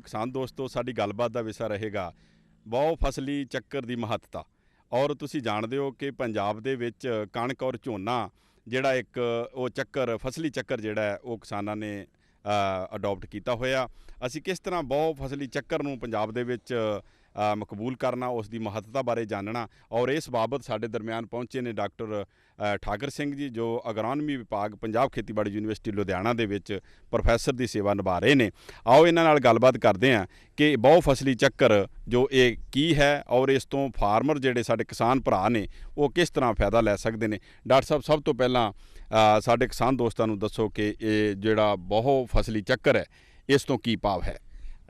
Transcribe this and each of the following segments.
किसान दोस्तों साडी गलबात दा विषय रहेगा बहु फसली ਚੱਕਰ ਦੀ ਮਹੱਤਤਾ। ਔਰ ਤੁਸੀਂ ਜਾਣਦੇ ਹੋ ਕਿ ਪੰਜਾਬ ਦੇ ਵਿੱਚ ਕਣਕ ਔਰ ਝੋਨਾ ਜਿਹੜਾ ਇੱਕ ਉਹ ਚੱਕਰ ਫਸਲੀ ਚੱਕਰ ਜਿਹੜਾ ਹੈ ਉਹ ਕਿਸਾਨਾਂ ਨੇ ਅਡੋਪਟ ਕੀਤਾ ਹੋਇਆ। ਅਸੀਂ ਕਿਸ ਤਰ੍ਹਾਂ ਬਹੁ ਫਸਲੀ ਚੱਕਰ ਨੂੰ ਪੰਜਾਬ ਦੇ ਵਿੱਚ ਮਕਬੂਲ ਕਰਨਾ, ਉਸ ਦੀ ਮਹੱਤਤਾ ਬਾਰੇ ਜਾਣਨਾ ਔਰ ਇਸ ਬਾਬਤ ਸਾਡੇ ਦਰਮਿਆਨ ਪਹੁੰਚੇ ਨੇ ਡਾਕਟਰ ਠਾਕਰ ਸਿੰਘ ਜੀ, ਜੋ ਅਗਰਾਨਮੀ ਵਿਭਾਗ ਪੰਜਾਬ ਖੇਤੀਬਾੜੀ ਯੂਨੀਵਰਸਿਟੀ ਲੁਧਿਆਣਾ ਦੇ ਵਿੱਚ ਪ੍ਰੋਫੈਸਰ ਦੀ ਸੇਵਾ ਨਿਭਾ ਰਹੇ ਨੇ। ਆਓ ਇਹਨਾਂ ਨਾਲ ਗੱਲਬਾਤ ਕਰਦੇ ਹਾਂ ਕਿ ਬਹੁ ਫਸਲੀ ਚੱਕਰ ਜੋ ਇਹ ਕੀ ਹੈ ਔਰ ਇਸ ਤੋਂ ਫਾਰਮਰ ਜਿਹੜੇ ਸਾਡੇ ਕਿਸਾਨ ਭਰਾ ਨੇ ਉਹ ਕਿਸ ਤਰ੍ਹਾਂ ਫਾਇਦਾ ਲੈ ਸਕਦੇ ਨੇ। ਡਾਕਟਰ ਸਾਹਿਬ, ਸਭ ਤੋਂ ਪਹਿਲਾਂ ਸਾਡੇ ਕਿਸਾਨ ਦੋਸਤਾਂ ਨੂੰ ਦੱਸੋ ਕਿ ਇਹ ਜਿਹੜਾ ਬਹੁ ਫਸਲੀ ਚੱਕਰ ਹੈ ਇਸ ਤੋਂ ਕੀ ਭਾਵ ਹੈ।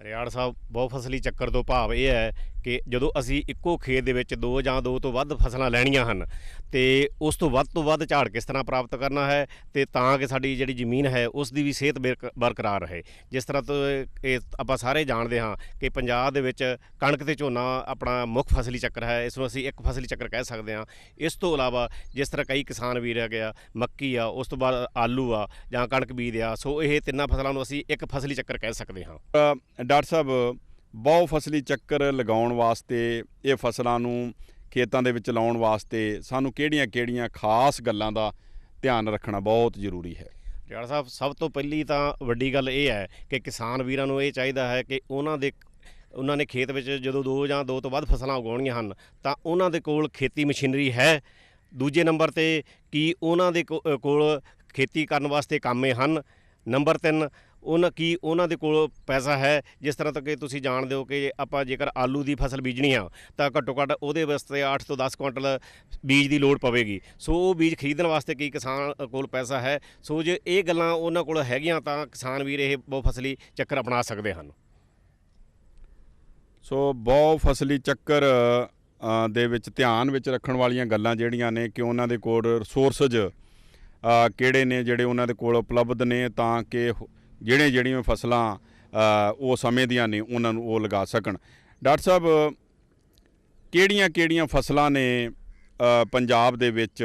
ਰਿਆੜ ਸਾਹਿਬ, ਬਹੁ ਫਸਲੀ ਚੱਕਰ ਤੋਂ ਭਾਵ ਇਹ ਹੈ ਕਿ ਜਦੋਂ ਅਸੀਂ ਇੱਕੋ ਖੇਤ ਦੇ ਵਿੱਚ ਦੋ ਜਾਂ ਦੋ ਤੋਂ ਵੱਧ ਫਸਲਾਂ ਲੈਣੀਆਂ ਹਨ ਅਤੇ ਉਸ ਤੋਂ ਵੱਧ ਝਾੜ ਕਿਸ ਤਰ੍ਹਾਂ ਪ੍ਰਾਪਤ ਕਰਨਾ ਹੈ ਅਤੇ ਤਾਂ ਕਿ ਸਾਡੀ ਜਿਹੜੀ ਜ਼ਮੀਨ ਹੈ ਉਸ ਦੀ ਵੀ ਸਿਹਤ ਬਰਕਰਾਰ ਰਹੇ। ਜਿਸ ਤਰ੍ਹਾਂ ਤੋਂ ਇਹ ਆਪਾਂ ਸਾਰੇ ਜਾਣਦੇ ਹਾਂ ਕਿ ਪੰਜਾਬ ਦੇ ਵਿੱਚ ਕਣਕ ਅਤੇ ਝੋਨਾ ਆਪਣਾ ਮੁੱਖ ਫਸਲੀ ਚੱਕਰ ਹੈ, ਇਸ ਨੂੰ ਅਸੀਂ ਇੱਕ ਫਸਲੀ ਚੱਕਰ ਕਹਿ ਸਕਦੇ ਹਾਂ। ਇਸ ਤੋਂ ਇਲਾਵਾ ਜਿਸ ਤਰ੍ਹਾਂ ਕਈ ਕਿਸਾਨ ਵੀਰ ਹੈਗੇ ਆ, ਮੱਕੀ ਆ, ਉਸ ਤੋਂ ਬਾਅਦ ਆਲੂ ਆ ਜਾਂ ਕਣਕ ਬੀਜ ਆ, ਸੋ ਇਹ ਤਿੰਨਾਂ ਫਸਲਾਂ ਨੂੰ ਅਸੀਂ ਇੱਕ ਫਸਲੀ ਚੱਕਰ ਕਹਿ ਸਕਦੇ ਹਾਂ। ਡਾਕਟਰ ਸਾਹਿਬ, ਬਹੁ ਫਸਲੀ ਚੱਕਰ ਲਗਾਉਣ ਵਾਸਤੇ ਇਹ ਫਸਲਾਂ ਨੂੰ ਖੇਤਾਂ ਦੇ ਵਿੱਚ ਲਾਉਣ ਵਾਸਤੇ ਸਾਨੂੰ ਕਿਹੜੀਆਂ ਖਾਸ ਗੱਲਾਂ ਦਾ ਧਿਆਨ ਰੱਖਣਾ ਬਹੁਤ ਜ਼ਰੂਰੀ ਹੈ। ਰਿਆੜ ਸਾਹਿਬ, ਸਭ ਤੋਂ ਪਹਿਲੀ ਤਾਂ ਵੱਡੀ ਗੱਲ ਇਹ ਹੈ ਕਿ ਕਿਸਾਨ ਵੀਰਾਂ ਨੂੰ ਇਹ ਚਾਹੀਦਾ ਹੈ ਕਿ ਉਹਨਾਂ ਨੇ ਖੇਤ ਵਿੱਚ ਜਦੋਂ ਦੋ ਜਾਂ ਦੋ ਤੋਂ ਵੱਧ ਫਸਲਾਂ ਉਗਾਉਣੀਆਂ ਹਨ ਤਾਂ ਉਹਨਾਂ ਦੇ ਕੋਲ ਖੇਤੀ ਮਸ਼ੀਨਰੀ ਹੈ। ਦੂਜੇ ਨੰਬਰ 'ਤੇ ਕੀ ਉਹਨਾਂ ਦੇ ਕੋਲ ਖੇਤੀ ਕਰਨ ਵਾਸਤੇ ਕਾਮੇ ਹਨ। ਨੰਬਰ 3, ਉਹਨਾਂ ਦੇ ਕੋਲ ਪੈਸਾ ਹੈ। ਜਿਸ ਤਰ੍ਹਾਂ ਤੱਕ ਕਿ ਤੁਸੀਂ ਜਾਣਦੇ ਹੋ ਕਿ ਆਪਾਂ ਜੇਕਰ ਆਲੂ ਦੀ ਫਸਲ ਬੀਜਣੀ ਆ ਤਾਂ ਘੱਟੋ ਘੱਟ ਉਹਦੇ ਵਾਸਤੇ 8 ਤੋਂ 10 ਕੁਇੰਟਲ ਬੀਜ ਦੀ ਲੋੜ ਪਵੇਗੀ। ਸੋ ਉਹ ਬੀਜ ਖਰੀਦਣ ਵਾਸਤੇ ਕੀ ਕਿਸਾਨ ਕੋਲ ਪੈਸਾ ਹੈ। ਸੋ ਜੇ ਇਹ ਗੱਲਾਂ ਉਹਨਾਂ ਕੋਲ ਹੈਗੀਆਂ ਤਾਂ ਕਿਸਾਨ ਵੀਰ ਇਹ ਬਹੁ ਫਸਲੀ ਚੱਕਰ ਅਪਣਾ ਸਕਦੇ ਹਨ। ਸੋ ਬਹੁ ਫਸਲੀ ਚੱਕਰ ਦੇ ਵਿੱਚ ਧਿਆਨ ਵਿੱਚ ਰੱਖਣ ਵਾਲੀਆਂ ਗੱਲਾਂ ਜਿਹੜੀਆਂ ਨੇ ਕਿ ਉਹਨਾਂ ਦੇ ਕੋਲ ਰਿਸੋਰਸਜ਼ ਕਿਹੜੇ ਨੇ ਜਿਹੜੇ ਉਹਨਾਂ ਦੇ ਕੋਲ ਉਪਲਬਧ ਨੇ ਤਾਂ ਕਿ ਜਿਹੜੀਆਂ ਫਸਲਾਂ ਉਹ ਸਮੇਂ ਦੀਆਂ ਨੇ ਉਹਨਾਂ ਨੂੰ ਉਹ ਲਗਾ ਸਕਣ। ਡਾਕਟਰ ਸਾਹਿਬ, ਕਿਹੜੀਆਂ ਫਸਲਾਂ ਨੇ ਪੰਜਾਬ ਦੇ ਵਿੱਚ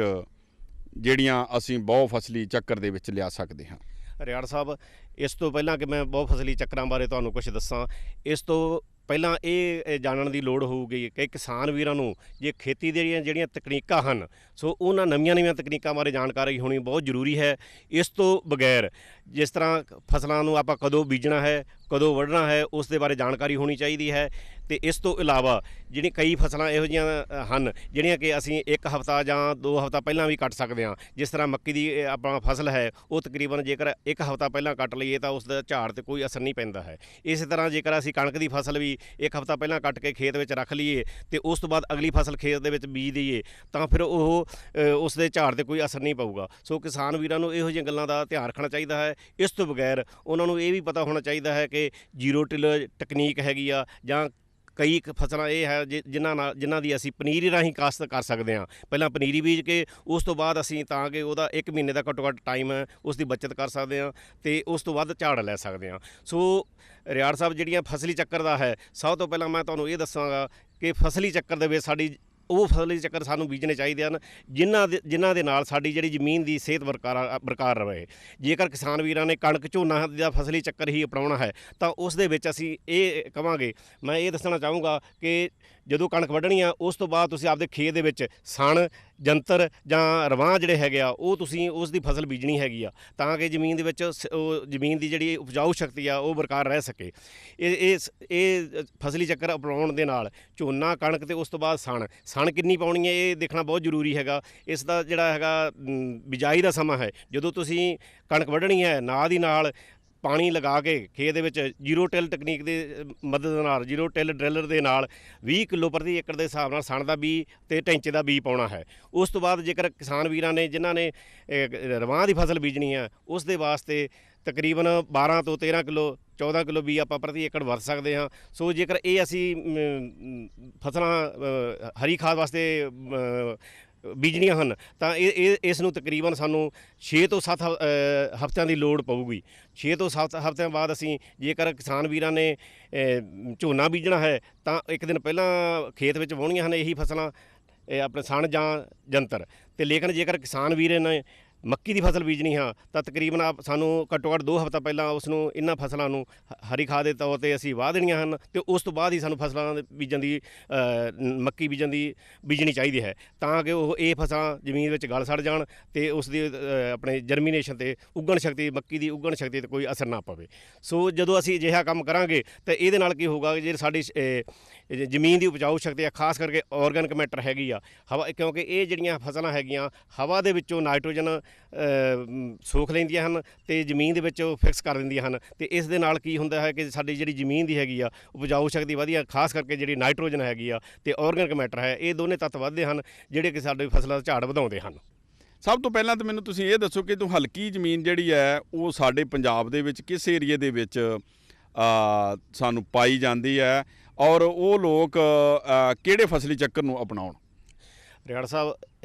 ਜਿਹੜੀਆਂ ਅਸੀਂ ਬਹੁ ਫਸਲੀ ਚੱਕਰ ਦੇ ਵਿੱਚ ਲਿਆ ਸਕਦੇ ਹਾਂ। ਰਿਆੜ ਸਾਹਿਬ, ਇਸ ਤੋਂ ਪਹਿਲਾਂ ਕਿ ਮੈਂ ਬਹੁ ਫਸਲੀ ਚੱਕਰਾਂ ਬਾਰੇ ਤੁਹਾਨੂੰ ਕੁਛ ਦੱਸਾਂ, ਇਸ ਤੋਂ ਪਹਿਲਾਂ ਇਹ ਜਾਣਨ ਦੀ ਲੋੜ ਹੋਊਗੀ ਕਿ ਕਿਸਾਨ ਵੀਰਾਂ ਨੂੰ ਜੇ ਖੇਤੀ ਦੀਆਂ ਜਿਹੜੀਆਂ ਤਕਨੀਕਾਂ ਹਨ ਸੋ ਉਹਨਾਂ ਨਵੀਆਂ ਤਕਨੀਕਾਂ ਬਾਰੇ ਜਾਣਕਾਰੀ ਹੋਣੀ ਬਹੁਤ ਜ਼ਰੂਰੀ ਹੈ। ਇਸ ਤੋਂ ਬਗੈਰ ਜਿਸ ਤਰ੍ਹਾਂ ਫਸਲਾਂ ਨੂੰ ਆਪਾਂ ਕਦੋਂ ਬੀਜਣਾ ਹੈ, ਕਦੋਂ ਵੱਢਣਾ ਹੈ, ਉਸ ਦੇ ਬਾਰੇ ਜਾਣਕਾਰੀ ਹੋਣੀ ਚਾਹੀਦੀ ਹੈ। ਅਤੇ ਇਸ ਤੋਂ ਇਲਾਵਾ ਜਿਹੜੀਆਂ ਕਈ ਫਸਲਾਂ ਇਹੋ ਜਿਹੀਆਂ ਹਨ ਜਿਹੜੀਆਂ ਕਿ ਅਸੀਂ 1 ਹਫ਼ਤਾ ਜਾਂ 2 ਹਫ਼ਤਾ ਪਹਿਲਾਂ ਵੀ ਕੱਟ ਸਕਦੇ ਹਾਂ। ਜਿਸ ਤਰ੍ਹਾਂ ਮੱਕੀ ਦੀ ਆਪਣਾ ਫਸਲ ਹੈ ਉਹ ਤਕਰੀਬਨ ਜੇਕਰ 1 ਹਫ਼ਤਾ ਪਹਿਲਾਂ ਕੱਟ ਲਈਏ ਤਾਂ ਉਸ ਦਾ ਝਾੜ 'ਤੇ ਕੋਈ ਅਸਰ ਨਹੀਂ ਪੈਂਦਾ ਹੈ। ਇਸੇ ਤਰ੍ਹਾਂ ਜੇਕਰ ਅਸੀਂ ਕਣਕ ਦੀ ਫਸਲ ਵੀ 1 ਹਫ਼ਤਾ ਪਹਿਲਾਂ ਕੱਟ ਕੇ ਖੇਤ ਵਿੱਚ ਰੱਖ ਲਈਏ ਅਤੇ ਉਸ ਤੋਂ ਬਾਅਦ ਅਗਲੀ ਫਸਲ ਖੇਤ ਦੇ ਵਿੱਚ ਬੀਜ ਦਈਏ ਤਾਂ ਫਿਰ ਉਸ ਦੇ ਝਾੜ 'ਤੇ ਕੋਈ ਅਸਰ ਨਹੀਂ ਪਊਗਾ। ਸੋ ਕਿਸਾਨ ਵੀਰਾਂ ਨੂੰ ਇਹੋ ਜਿਹੀਆਂ ਗੱਲਾਂ ਦਾ ਧਿਆਨ ਰੱਖਣਾ ਚਾਹੀਦਾ ਹੈ। ਇਸ ਤੋਂ ਬਗੈਰ ਉਹਨਾਂ ਨੂੰ ਇਹ ਵੀ ਪਤਾ ਹੋਣਾ ਚਾਹੀਦਾ ਹੈ ਕਿ ਜ਼ੀਰੋ ਟਿਲ ਟੈਕਨੀਕ ਹੈਗੀ ਆ ਜਾਂ ਕਈ ਫਸਲਾਂ ਇਹ ਹੈ ਜਿਨ੍ਹਾਂ ਦੀ ਅਸੀਂ ਪਨੀਰੀ ਰਾਹੀਂ ਕਾਸ਼ਤ ਕਰ ਸਕਦੇ ਹਾਂ। ਪਹਿਲਾਂ ਪਨੀਰੀ ਬੀਜ ਕੇ ਉਸ ਤੋਂ ਬਾਅਦ ਅਸੀਂ ਤਾਂ ਕਿ ਉਹਦਾ 1 ਮਹੀਨੇ ਦਾ ਘੱਟੋ ਘੱਟ ਟਾਈਮ ਹੈ ਉਸ ਦੀ ਬੱਚਤ ਕਰ ਸਕਦੇ ਹਾਂ ਅਤੇ ਉਸ ਤੋਂ ਵੱਧ ਝਾੜ ਲੈ ਸਕਦੇ ਹਾਂ। ਸੋ ਰਿਆੜ ਸਾਹਿਬ, ਜਿਹੜੀਆਂ ਫਸਲੀ ਚੱਕਰ ਦਾ ਹੈ, ਸਭ ਤੋਂ ਪਹਿਲਾਂ ਮੈਂ ਤੁਹਾਨੂੰ ਇਹ ਦੱਸਾਂਗਾ ਕਿ ਫਸਲੀ ਚੱਕਰ ਦੇ ਵਿੱਚ ਸਾਡੀ ਉਹ ਫਸਲੀ ਚੱਕਰ ਸਾਨੂੰ ਬੀਜਣੇ ਚਾਹੀਦੇ ਹਨ ਜਿਨ੍ਹਾਂ ਦੇ ਨਾਲ ਸਾਡੀ ਜਿਹੜੀ ਜ਼ਮੀਨ ਦੀ ਸਿਹਤ ਬਰਕਰਾਰ ਰਹੇ। ਜੇਕਰ ਕਿਸਾਨ ਵੀਰਾਂ ਨੇ ਕਣਕ ਝੋਨਾ ਦਾ ਫਸਲੀ ਚੱਕਰ ਹੀ ਅਪਣਾਉਣਾ ਹੈ ਤਾਂ ਉਸ ਦੇ ਵਿੱਚ ਅਸੀਂ ਇਹ ਕਹਾਂਗੇ, ਮੈਂ ਇਹ ਦੱਸਣਾ ਚਾਹੂੰਗਾ ਕਿ ਜਦੋਂ ਕਣਕ ਵੱਢਣੀ ਆ ਉਸ ਤੋਂ ਬਾਅਦ ਤੁਸੀਂ ਆਪਦੇ ਖੇਤ ਦੇ ਵਿੱਚ ਸਣ ਜੰਤਰ ਜਾਂ ਰਵਾਂ ਜਿਹੜੇ ਹੈਗੇ ਆ ਉਹ ਤੁਸੀਂ ਉਸ ਦੀ ਫਸਲ ਬੀਜਣੀ ਹੈਗੀ ਆ ਤਾਂ ਕਿ ਜ਼ਮੀਨ ਦੇ ਵਿੱਚ ਉਹ ਜ਼ਮੀਨ ਦੀ ਜਿਹੜੀ ਉਪਜਾਊ ਸ਼ਕਤੀ ਆ ਉਹ ਬਰਕਰਾਰ ਰਹਿ ਸਕੇ। ਇਹ ਫਸਲੀ ਚੱਕਰ ਅਪਣਾਉਣ ਦੇ ਨਾਲ ਝੋਨਾ ਕਣਕ ਅਤੇ ਉਸ ਤੋਂ ਬਾਅਦ ਸਣ ਕਿੰਨੀ ਪਾਉਣੀ ਹੈ ਇਹ ਦੇਖਣਾ ਬਹੁਤ ਜ਼ਰੂਰੀ ਹੈਗਾ। ਇਸ ਦਾ ਜਿਹੜਾ ਹੈਗਾ ਬਿਜਾਈ ਦਾ ਸਮਾਂ ਹੈ, ਜਦੋਂ ਤੁਸੀਂ ਕਣਕ ਵੱਢਣੀ ਹੈ ਨਾਲ ਦੀ ਨਾਲ ਪਾਣੀ ਲਗਾ ਕੇ ਖੇਤ ਦੇ ਵਿੱਚ ਜ਼ੀਰੋ ਟਿਲ ਟੈਕਨੀਕ ਦੇ ਮਦਦ ਨਾਲ, ਜ਼ੀਰੋ ਟਿਲ ਡਰਿਲਰ ਦੇ ਨਾਲ 20 ਕਿਲੋ ਪ੍ਰਤੀ ਏਕੜ ਦੇ ਹਿਸਾਬ ਨਾਲ ਸਣ ਦਾ ਬੀਜ ਅਤੇ ਢੈਂਚੇ ਦਾ ਬੀਜ ਪਾਉਣਾ ਹੈ। ਉਸ ਤੋਂ ਬਾਅਦ ਜੇਕਰ ਕਿਸਾਨ ਵੀਰਾਂ ਨੇ ਜਿਨ੍ਹਾਂ ਨੇ ਰਵਾਂ ਦੀ ਫਸਲ ਬੀਜਣੀ ਹੈ ਉਸ ਦੇ ਵਾਸਤੇ ਤਕਰੀਬਨ 12 ਤੋਂ 13 ਕਿਲੋ 14 ਕਿਲੋ ਬੀਜ ਆਪਾਂ ਪ੍ਰਤੀ ਏਕੜ ਵਰਤ ਸਕਦੇ ਹਾਂ। ਸੋ ਜੇਕਰ ਇਹ ਅਸੀਂ ਫਸਲਾਂ ਹਰੀ ਖਾਦ ਵਾਸਤੇ ਬੀਜਣੀਆਂ ਹਨ ਤਾਂ ਇਸ ਨੂੰ ਤਕਰੀਬਨ ਸਾਨੂੰ 6 ਤੋਂ 7 ਹਫ਼ਤਿਆਂ ਦੀ ਲੋੜ ਪਊਗੀ। 6 ਤੋਂ 7 ਹਫ਼ਤਿਆਂ ਬਾਅਦ ਅਸੀਂ ਜੇਕਰ ਕਿਸਾਨ ਵੀਰਾਂ ਨੇ ਝੋਨਾ ਬੀਜਣਾ ਹੈ ਤਾਂ 1 ਦਿਨ ਪਹਿਲਾਂ ਖੇਤ ਵਿੱਚ ਵਾਹੁਣੀਆਂ ਹਨ ਇਹੀ ਫਸਲਾਂ ਆਪਣੇ ਸਣ ਜਾਂ ਜੰਤਰ ਅਤੇ ਲੇਕਿਨ ਜੇਕਰ ਕਿਸਾਨ ਵੀਰ ਨੇ ਮੱਕੀ ਦੀ ਫਸਲ ਬੀਜਣੀ ਹਾਂ ਤਾਂ ਤਕਰੀਬਨ ਸਾਨੂੰ ਘੱਟੋ ਘੱਟ 2 ਹਫ਼ਤਾ ਪਹਿਲਾਂ ਉਸ ਨੂੰ ਇਹਨਾਂ ਫਸਲਾਂ ਨੂੰ ਹਰੀ ਖਾਦ ਦੇ ਤੌਰ ਤੇ ਅਸੀਂ ਵਾਹ ਦੇਣੀਆਂ ਹਨ ਤੇ ਉਸ ਤੋਂ ਬਾਅਦ ਹੀ ਸਾਨੂੰ ਫਸਲਾਂ ਦੇ ਬੀਜਣ ਦੀ ਮੱਕੀ ਬੀਜਣੀ ਚਾਹੀਦੀ ਹੈ ਤਾਂ ਕਿ ਉਹ ਇਹ ਫਸਲਾਂ ਜ਼ਮੀਨ ਵਿੱਚ ਗਲ ਸੜ ਜਾਣ ਤੇ ਉਸ ਦੀ ਆਪਣੇ ਜਰਮੀਨੇਸ਼ਨ ਤੇ ਉੱਗਣ ਸ਼ਕਤੀ ਮੱਕੀ ਦੀ ਉੱਗਣ ਸ਼ਕਤੀ ਤੇ ਕੋਈ ਅਸਰ ਨਾ ਪਵੇ। ਸੋ ਜਦੋਂ ਅਸੀਂ ਅਜਿਹਾ ਕੰਮ ਕਰਾਂਗੇ ਤਾਂ ਇਹਦੇ ਨਾਲ ਕੀ ਹੋਊਗਾ ਜੇ ਸਾਡੀ ਜ਼ਮੀਨ ਦੀ ਉਪਜਾਊ ਸ਼ਕਤੀ ਆ ਖਾਸ ਕਰਕੇ ਆਰਗੈਨਿਕ ਮੈਟਰ ਹੈਗੀ ਆ ਹਵਾ ਕਿਉਂਕਿ ਇਹ ਜਿਹੜੀਆਂ ਫਸਲਾਂ ਹੈਗੀਆਂ ਹਵਾ ਦੇ ਵਿੱਚੋਂ ਨਾਈਟ੍ਰੋਜਨ ਸੋਖ ਲੈਂਦੀਆਂ ਹਨ ਤੇ ਜ਼ਮੀਨ ਦੇ ਵਿੱਚ ਫਿਕਸ ਕਰ ਦਿੰਦੀਆਂ ਹਨ ਤੇ ਇਸ ਦੇ ਨਾਲ ਕੀ ਹੁੰਦਾ ਹੈ ਕਿ ਸਾਡੀ ਜਿਹੜੀ ਜ਼ਮੀਨ ਦੀ ਹੈਗੀ ਆ ਉਪਜਾਊ ਸ਼ਕਤੀ ਵਧੀਆ ਖਾਸ ਕਰਕੇ ਜਿਹੜੀ ਨਾਈਟ੍ਰੋਜਨ ਹੈਗੀ ਆ ਤੇ ਆਰਗੈਨਿਕ ਮੈਟਰ ਹੈ ਇਹ ਦੋਨੇ ਤੱਤ ਵੱਧਦੇ ਹਨ ਜਿਹੜੇ ਕਿ ਸਾਡੇ ਫਸਲਾਂ ਦਾ ਝਾੜ ਵਧਾਉਂਦੇ ਹਨ। ਸਭ ਤੋਂ ਪਹਿਲਾਂ ਤਾਂ ਮੈਨੂੰ ਤੁਸੀਂ ਇਹ ਦੱਸੋ ਕਿ ਤੂੰ ਹਲਕੀ ਜ਼ਮੀਨ ਜਿਹੜੀ ਹੈ ਉਹ ਸਾਡੇ ਪੰਜਾਬ ਦੇ ਵਿੱਚ ਕਿਸ ਏਰੀਏ ਦੇ ਵਿੱਚ ਸਾਨੂੰ ਪਾਈ ਜਾਂਦੀ ਹੈ ਔਰ ਉਹ ਲੋਕ ਕਿਹੜੇ ਫਸਲੀ ਚੱਕਰ ਨੂੰ ਅਪਣਾਉਣ? ਰਿਆੜ ਸਾਹਿਬ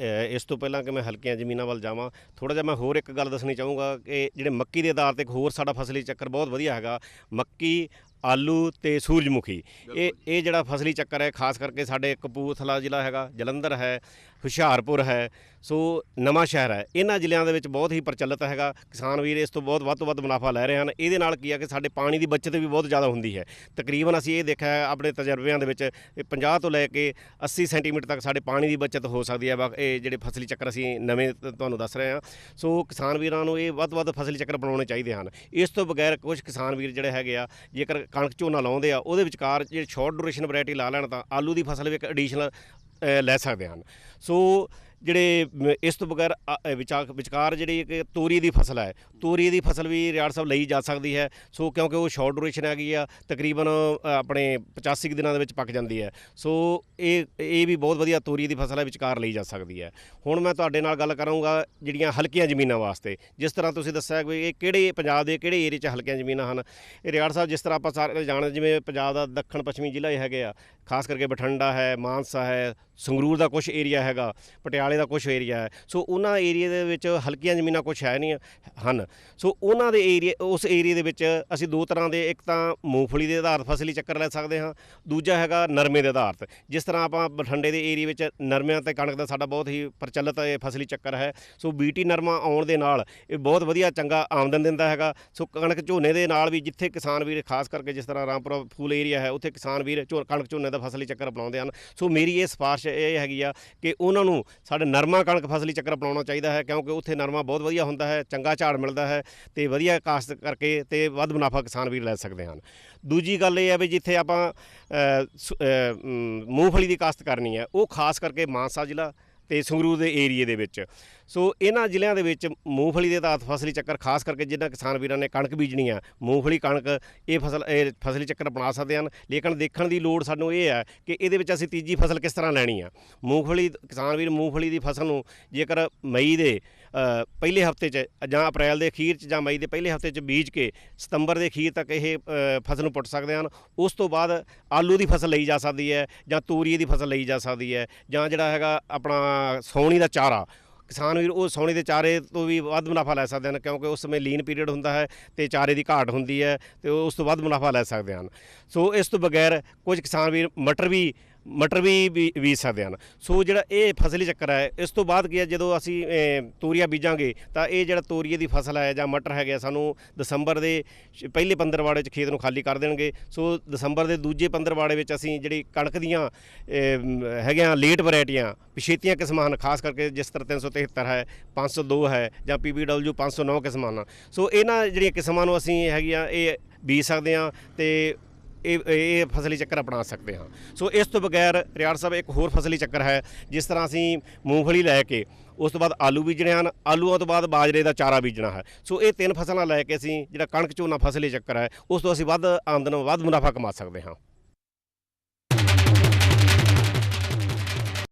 ਇਸ ਤੋਂ ਪਹਿਲਾਂ ਕਿ ਮੈਂ ਹਲਕੀਆਂ ਜ਼ਮੀਨਾਂ ਵੱਲ ਜਾਵਾਂ ਥੋੜ੍ਹਾ ਜਿਹਾ ਮੈਂ ਹੋਰ ਇੱਕ ਗੱਲ ਦੱਸਣੀ ਚਾਹੂੰਗਾ ਕਿ ਜਿਹੜੇ ਮੱਕੀ ਦੇ ਆਧਾਰ 'ਤੇ ਇੱਕ ਹੋਰ ਸਾਡਾ ਫਸਲੀ ਚੱਕਰ ਬਹੁਤ ਵਧੀਆ ਹੈਗਾ ਮੱਕੀ ਆਲੂ ਤੇ ਸੂਰਜਮੁਖੀ ਇਹ ਜਿਹੜਾ ਫਸਲੀ ਚੱਕਰ ਹੈ ਖਾਸ ਕਰਕੇ ਸਾਡੇ ਕਪੂਰਥਲਾ ਜ਼ਿਲ੍ਹਾ ਹੈਗਾ ਜਲੰਧਰ ਹੈ ਹੁਸ਼ਿਆਰਪੁਰ ਹੈ ਸੋ ਨਵਾਂ ਸ਼ਹਿਰ ਹੈ ਇਹਨਾਂ ਜ਼ਿਲ੍ਹਿਆਂ ਦੇ ਵਿੱਚ ਬਹੁਤ ਹੀ ਪ੍ਰਚਲਿਤ ਹੈਗਾ ਕਿਸਾਨ ਵੀਰ ਇਸ ਤੋਂ ਬਹੁਤ ਵੱਧ ਤੋਂ ਵੱਧ ਮੁਨਾਫਾ ਲੈ ਰਹੇ ਹਨ। ਇਹਦੇ ਨਾਲ ਕੀ ਹੈ ਕਿ ਸਾਡੇ ਪਾਣੀ ਦੀ ਬੱਚਤ ਵੀ ਬਹੁਤ ਜ਼ਿਆਦਾ ਹੁੰਦੀ ਹੈ ਤਕਰੀਬਨ ਅਸੀਂ ਇਹ ਦੇਖਿਆ ਹੈ ਆਪਣੇ ਤਜਰਬਿਆਂ ਦੇ ਵਿੱਚ 50 ਤੋਂ ਲੈ ਕੇ 80 ਸੈਂਟੀਮੀਟਰ ਤੱਕ ਸਾਡੇ ਪਾਣੀ ਦੀ ਬੱਚਤ ਹੋ ਸਕਦੀ ਹੈ ਇਹ ਜਿਹੜੇ ਫਸਲੀ ਚੱਕਰ ਅਸੀਂ ਨਵੇਂ ਤੁਹਾਨੂੰ ਦੱਸ ਰਹੇ ਹਾਂ। ਸੋ ਕਿਸਾਨ ਵੀਰਾਂ ਨੂੰ ਇਹ ਵੱਧ ਤੋਂ ਵੱਧ ਫਸਲੀ ਚੱਕਰ ਬਣਾਉਣੇ ਚਾਹੀਦੇ ਹਨ। ਇਸ ਤੋਂ ਬਗੈਰ ਕੁਝ ਕਿਸਾਨ ਵੀਰ ਜਿਹੜੇ ਹੈਗੇ ਆ ਜੇਕਰ ਕਣਕ ਝੋਨਾ ਲਾਉਂਦੇ ਆ ਉਹਦੇ ਵਿਚਕਾਰ ਜੇ ਸ਼ਾਰਟ ਡਿਊਰੇਸ਼ਨ ਵੈਰਾਈਟੀ ਲਾ ਲੈਣ ਤਾਂ ਆਲੂ ਦੀ ਫਸਲ ਵੀ ਇੱਕ ਐਡੀਸ਼ਨਲ ਲੈ ਸਕਦੇ ਹਨ। ਸੋ ਜਿਹੜੇ ਇਸ ਤੋਂ ਬਗੈਰ ਵਿਚਕਾਰ ਜਿਹੜੀ ਇੱਕ ਤੋਰੀ ਦੀ ਫਸਲ ਹੈ ਤੋਰੀ ਦੀ ਫਸਲ ਵੀ ਰਿਆੜ ਸਾਹਿਬ ਲਈ ਜਾ ਸਕਦੀ ਹੈ ਸੋ ਕਿਉਂਕਿ ਉਹ ਸ਼ਾਰਟ ਡਿਊਰੇਸ਼ਨ ਹੈਗੀ ਆ ਤਕਰੀਬਨ ਆਪਣੇ 85 ਦਿਨਾਂ ਦੇ ਵਿੱਚ ਪੱਕ ਜਾਂਦੀ ਹੈ। ਸੋ ਇਹ ਵੀ ਬਹੁਤ ਵਧੀਆ ਤੋਰੀ ਦੀ ਫਸਲ ਹੈ ਵਿਚਕਾਰ ਲਈ ਜਾ ਸਕਦੀ ਹੈ। ਹੁਣ ਮੈਂ ਤੁਹਾਡੇ ਨਾਲ ਗੱਲ ਕਰਾਂਗਾ ਜਿਹੜੀਆਂ ਹਲਕੀਆਂ ਜ਼ਮੀਨਾਂ ਵਾਸਤੇ ਜਿਸ ਤਰ੍ਹਾਂ ਤੁਸੀਂ ਦੱਸਿਆ ਕਿ ਇਹ ਕਿਹੜੇ ਪੰਜਾਬ ਦੇ ਕਿਹੜੇ ਏਰੀਏ 'ਚ ਹਲਕੀਆਂ ਜ਼ਮੀਨਾਂ ਹਨ। ਇਹ ਰਿਆੜ ਸਾਹਿਬ ਜਿਸ ਤਰ੍ਹਾਂ ਆਪਾਂ ਸਾਰੇ ਜਾਣਦੇ ਜਿਵੇਂ ਪੰਜਾਬ ਦਾ ਦੱਖਣ ਪੱਛਮੀ ਜ਼ਿਲ੍ਹਾ ਹੈਗੇ ਆ ਖਾਸ ਕਰਕੇ ਬਠਿੰਡਾ ਹੈ ਮਾਨਸਾ ਹੈ ਸੰਗਰੂਰ ਦਾ ਕੁਛ ਏਰੀਆ ਹੈਗਾ ਪਟਿਆਲੇ ਦਾ ਕੁਛ ਏਰੀਆ ਹੈ। ਸੋ ਉਹਨਾਂ ਏਰੀਏ ਦੇ ਵਿੱਚ ਹਲਕੀਆਂ ਜ਼ਮੀਨਾਂ ਕੁਛ ਹੈ ਨਹੀਂ ਹਨ। ਸੋ ਉਹਨਾਂ ਦੇ ਉਸ ਏਰੀਏ ਦੇ ਵਿੱਚ ਅਸੀਂ ਦੋ ਤਰ੍ਹਾਂ ਦੇ ਇੱਕ ਤਾਂ ਮੂੰਗਫਲੀ ਦੇ ਆਧਾਰਿਤ ਫਸਲੀ ਚੱਕਰ ਲੈ ਸਕਦੇ ਹਾਂ ਦੂਜਾ ਹੈਗਾ ਨਰਮੇ ਦੇ ਆਧਾਰਿਤ ਜਿਸ ਤਰ੍ਹਾਂ ਆਪਾਂ ਬਠਿੰਡੇ ਦੇ ਏਰੀਏ ਵਿੱਚ ਨਰਮਿਆਂ ਅਤੇ ਕਣਕ ਦਾ ਸਾਡਾ ਬਹੁਤ ਹੀ ਪ੍ਰਚਲਿਤ ਇਹ ਫਸਲੀ ਚੱਕਰ ਹੈ। ਸੋ ਬੀਟੀ ਨਰਮਾ ਆਉਣ ਦੇ ਨਾਲ ਇਹ ਬਹੁਤ ਵਧੀਆ ਚੰਗਾ ਆਮਦਨ ਦਿੰਦਾ ਹੈਗਾ। ਸੋ ਕਣਕ ਝੋਨੇ ਦੇ ਨਾਲ ਵੀ ਜਿੱਥੇ ਕਿਸਾਨ ਵੀਰ ਖਾਸ ਕਰਕੇ ਜਿਸ ਤਰ੍ਹਾਂ ਰਾਮਪੁਰਾ ਫੂਲ ਏਰੀਆ ਹੈ ਉੱਥੇ ਕਿਸਾਨ ਵੀਰ ਕਣਕ ਝੋਨੇ ਦਾ ਫਸਲੀ ਚੱਕਰ ਅਪਣਾਉਂਦੇ ਹਨ। ਸੋ ਮੇਰੀ ਇਹ ਸਿਫਾਰਿਸ਼ ਇਹ ਹੈਗੀ ਆ ਕਿ ਉਹਨਾਂ ਨੂੰ ਸਾਡੇ ਨਰਮਾ ਕਣਕ ਫਸਲੀ ਚੱਕਰ ਅਪਣਾਉਣਾ ਚਾਹੀਦਾ ਹੈ ਕਿਉਂਕਿ ਉੱਥੇ ਨਰਮਾ ਬਹੁਤ ਵਧੀਆ ਹੁੰਦਾ ਹੈ ਚੰਗਾ ਝਾੜ ਮਿਲਦਾ ਹੈ ਤੇ ਵਧੀਆ ਕਾਸ਼ਤ ਕਰਕੇ ਤੇ ਵੱਧ ਮੁਨਾਫਾ ਕਿਸਾਨ ਵੀਰ ਲੈ ਸਕਦੇ ਹਨ। ਦੂਜੀ ਗੱਲ ਇਹ ਹੈ ਵੀ ਜਿੱਥੇ ਆਪਾਂ ਮੂੰਗਫਲੀ ਦੀ ਕਾਸ਼ਤ ਕਰਨੀ ਹੈ ਉਹ ਖਾਸ ਕਰਕੇ ਮਾਨਸਾ ਜ਼ਿਲ੍ਹਾ ਤੇ ਸੰਗਰੂਰ ਦੇ ਏਰੀਏ ਦੇ ਵਿੱਚ ਸੋ ਇਹਨਾਂ ਜ਼ਿਲ੍ਹਿਆਂ ਦੇ ਵਿੱਚ ਮੂੰਗਫਲੀ ਦੇ ਆਧਾਰਿਤ ਫਸਲੀ ਚੱਕਰ ਖਾਸ ਕਰਕੇ ਜਿਨ੍ਹਾਂ ਕਿਸਾਨ ਵੀਰਾਂ ਨੇ ਕਣਕ ਬੀਜਣੀ ਆ ਮੂੰਗਫਲੀ ਕਣਕ ਇਹ ਫਸਲੀ ਚੱਕਰ ਅਪਣਾ ਸਕਦੇ ਹਨ। ਲੇਕਿਨ ਦੇਖਣ ਦੀ ਲੋੜ ਸਾਨੂੰ ਇਹ ਹੈ ਕਿ ਇਹਦੇ ਵਿੱਚ ਅਸੀਂ ਤੀਜੀ ਫਸਲ ਕਿਸ ਤਰ੍ਹਾਂ ਲੈਣੀ ਆ। ਮੂੰਗਫਲੀ ਕਿਸਾਨ ਵੀਰ ਮੂੰਗਫਲੀ ਦੀ ਫਸਲ ਨੂੰ ਜੇਕਰ ਮਈ ਦੇ ਪਹਿਲੇ ਹਫ਼ਤੇ 'ਚ ਜਾਂ ਅਪ੍ਰੈਲ ਦੇ ਅਖੀਰ 'ਚ ਜਾਂ ਮਈ ਦੇ ਪਹਿਲੇ ਹਫ਼ਤੇ 'ਚ ਬੀਜ ਕੇ ਸਤੰਬਰ ਦੇ ਅਖੀਰ ਤੱਕ ਇਹ ਫਸਲ ਨੂੰ ਪੁੱਟ ਸਕਦੇ ਹਨ। ਉਸ ਤੋਂ ਬਾਅਦ ਆਲੂ ਦੀ ਫਸਲ ਲਈ ਜਾ ਸਕਦੀ ਹੈ ਜਾਂ ਤੋਰੀ ਦੀ ਫਸਲ ਲਈ ਜਾ ਸਕਦੀ ਹੈ ਜਾਂ ਜਿਹੜਾ ਹੈਗਾ ਆਪਣਾ ਸਾਉਣੀ ਦਾ ਚਾਰਾ ਕਿਸਾਨ ਵੀਰ ਉਹ ਸਾਉਣੀ ਦੇ ਚਾਰੇ ਤੋਂ ਵੀ ਵੱਧ ਮੁਨਾਫਾ ਲੈ ਸਕਦੇ ਹਨ ਕਿਉਂਕਿ ਉਸ ਸਮੇਂ ਲੀਨ ਪੀਰੀਅਡ ਹੁੰਦਾ ਹੈ ਅਤੇ ਚਾਰੇ ਦੀ ਘਾਟ ਹੁੰਦੀ ਹੈ ਅਤੇ ਉਸ ਤੋਂ ਵੱਧ ਮੁਨਾਫਾ ਲੈ ਸਕਦੇ ਹਨ। ਸੋ ਇਸ ਤੋਂ ਬਗੈਰ ਕੁਝ ਕਿਸਾਨ ਵੀਰ ਮਟਰ ਵੀ ਬੀਜ ਸਕਦੇ ਹਨ। ਸੋ ਜਿਹੜਾ ਇਹ ਫਸਲੀ ਚੱਕਰ ਹੈ ਇਸ ਤੋਂ ਬਾਅਦ ਕੀ ਹੈ ਜਦੋਂ ਅਸੀਂ ਤੋਰੀਆ ਬੀਜਾਂਗੇ ਤਾਂ ਇਹ ਜਿਹੜਾ ਤੋਰੀਏ ਦੀ ਫਸਲ ਹੈ ਜਾਂ ਮਟਰ ਹੈਗੇ ਸਾਨੂੰ ਦਸੰਬਰ ਦੇ ਪਹਿਲੇ ਪੰਦਰਵਾੜੇ 'ਚ ਖੇਤ ਨੂੰ ਖਾਲੀ ਕਰ ਦੇਣਗੇ। ਸੋ ਦਸੰਬਰ ਦੇ ਦੂਜੇ ਪੰਦਰਵਾੜੇ ਵਿੱਚ ਅਸੀਂ ਜਿਹੜੀ ਕਣਕ ਦੀਆਂ ਹੈਗੀਆਂ ਲੇਟ ਵੈਰਾਈਟੀਆਂ ਪਿਛੇਤੀਆਂ ਕਿਸਮਾਂ ਹਨ ਖਾਸ ਕਰਕੇ ਜਿਸ ਤਰ੍ਹਾਂ 373 ਹੈ 502 ਹੈ ਜਾਂ PBW 509 ਕਿਸਮਾਂ ਹਨ। ਸੋ ਇਹਨਾਂ ਜਿਹੜੀਆਂ ਕਿਸਮਾਂ ਨੂੰ ਅਸੀਂ ਹੈਗੀਆਂ ਇਹ ਬੀਜ ਸਕਦੇ ਹਾਂ ਅਤੇ ਇਹ ਫਸਲੀ ਚੱਕਰ ਅਪਣਾ ਸਕਦੇ ਹਾਂ। ਸੋ ਇਸ ਤੋਂ ਬਗੈਰ ਰਿਆੜ ਸਾਹਿਬ ਇੱਕ ਹੋਰ ਫਸਲੀ ਚੱਕਰ ਹੈ ਜਿਸ ਤਰ੍ਹਾਂ ਅਸੀਂ ਮੂੰਗਫਲੀ ਲੈ ਕੇ ਉਸ ਤੋਂ ਬਾਅਦ ਆਲੂ ਬੀਜਣੇ ਹਨ ਆਲੂਆਂ ਤੋਂ ਬਾਅਦ ਬਾਜਰੇ ਦਾ ਚਾਰਾ ਬੀਜਣਾ ਹੈ। ਸੋ ਇਹ ਤਿੰਨ ਫਸਲਾਂ ਲੈ ਕੇ ਅਸੀਂ ਜਿਹੜਾ ਕਣਕ ਝੋਨਾ ਫਸਲੀ ਚੱਕਰ ਹੈ ਉਸ ਤੋਂ ਅਸੀਂ ਵੱਧ ਆਮਦਨ ਵੱਧ ਮੁਨਾਫਾ ਕਮਾ ਸਕਦੇ ਹਾਂ।